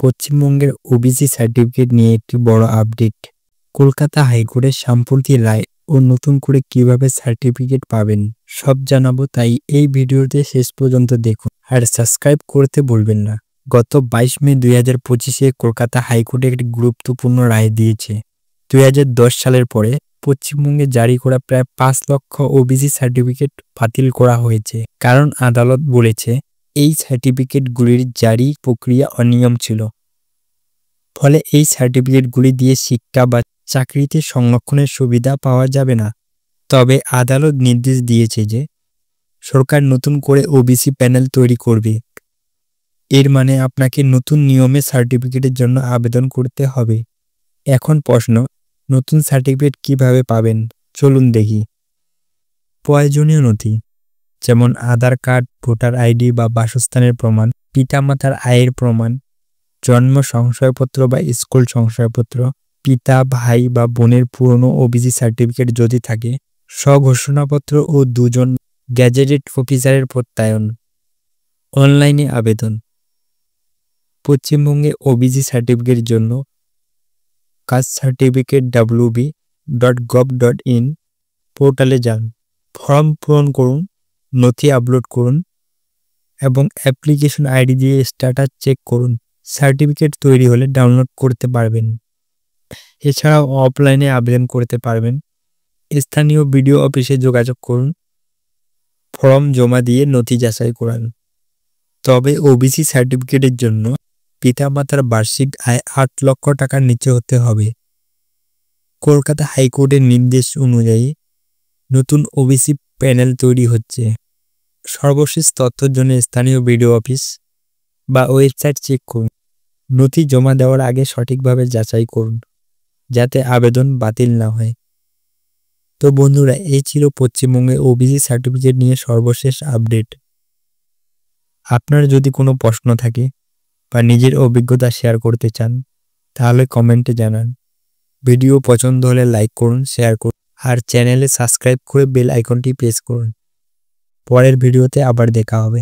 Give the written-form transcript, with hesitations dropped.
পশ্চিমবঙ্গের OBC certificate নিয়ে একটি বড় আপডেট। কলকাতা হাইকোর্টের সাম্প্রতিক রায় ও নতুন করে কিভাবে সার্টিফিকেট পাবেন সব জানাবো, তাই এই ভিডিওতে শেষ পর্যন্ত দেখুন আর সাবস্ক্রাইব করতে ভুলবেন না। গত 22 মে 2025-এ কলকাতা হাইকোর্টে একটি গুরুত্বপূর্ণ রায় দিয়েছে। 2010 সালের পরে পশ্চিমবঙ্গে জারি করা প্রায় 5 লক্ষ ওবিসি সার্টিফিকেট বাতিল করা হয়েছে, কারণ আদালত বলেছে এই সার্টিফিকেটগুলির জারি প্রক্রিয়া অনিয়ম ছিল। ফলে এই সার্টিফিকেটগুলি দিয়ে শিক্ষা বা চাকরিতে সংরক্ষণের সুবিধা পাওয়া যাবে না। তবে আদালত নির্দেশ দিয়েছে যে সরকার নতুন করে ওবিসি প্যানেল তৈরি করবে। এর মানে আপনাকে নতুন নিয়মে সার্টিফিকেটের জন্য আবেদন করতে হবে। এখন প্রশ্ন, নতুন সার্টিফিকেট কিভাবে পাবেন? চলুন দেখি। প্রয়োজনীয় নথি যেমন আধার কার্ড, ভোটার আইডি বা বাসস্থানের প্রমাণ, পিতামাতার আয়ের প্রমাণ, জন্ম সংশয়পত্র বা স্কুল সংশয়পত্র, পিতা, ভাই বা বোনের পুরনো ওবিসি সার্টিফিকেট যদি থাকে, স্বঘোষণাপত্র ও 2 জন গ্যাজেটেড অফিসারের প্রত্যয়ন। অনলাইনে আবেদন। পশ্চিমবঙ্গে ওবিসি সার্টিফিকেটের জন্য castecertificate.wb.gov.in পোর্টালে যান, ফর্ম পূরণ করুন, নথি আপলোড করুন এবং অ্যাপ্লিকেশন আইডি দিয়ে স্ট্যাটাস চেক করুন। সার্টিফিকেট তৈরি হলে ডাউনলোড করতে পারবেন। এছাড়াও অফলাইনে আবেদন করতে পারবেন। স্থানীয় বিডিও অফিসে যোগাযোগ করুন, ফর্ম জমা দিয়ে নথি যাচাই করান। তবে ওবিসি সার্টিফিকেটের জন্য পিতামাতার বার্ষিক আয় 8 লক্ষ টাকার নিচে হতে হবে। কলকাতা হাইকোর্টের নির্দেশ অনুযায়ী নতুন ওবিসি প্যানেল তৈরি হচ্ছে। সর্বশেষ তথ্যের জন্য স্থানীয় বিডিও অফিস বা ওয়েবসাইট চেক করুন। নথি জমা দেওয়ার আগে সঠিকভাবে যাচাই করুন, যাতে আবেদন বাতিল না হয়। তো বন্ধুরা, এই ছিল পশ্চিমবঙ্গে ওবিসি সার্টিফিকেট নিয়ে সর্বশেষ আপডেট। আপনার যদি কোনো প্রশ্ন থাকে বা নিজের অভিজ্ঞতা শেয়ার করতে চান, তাহলে কমেন্টে জানান। ভিডিও পছন্দ হলে লাইক করুন, শেয়ার করুন আর চ্যানেলে সাবস্ক্রাইব করে বেল আইকনটি প্রেস করুন। পরের ভিডিওতে আবার দেখা হবে।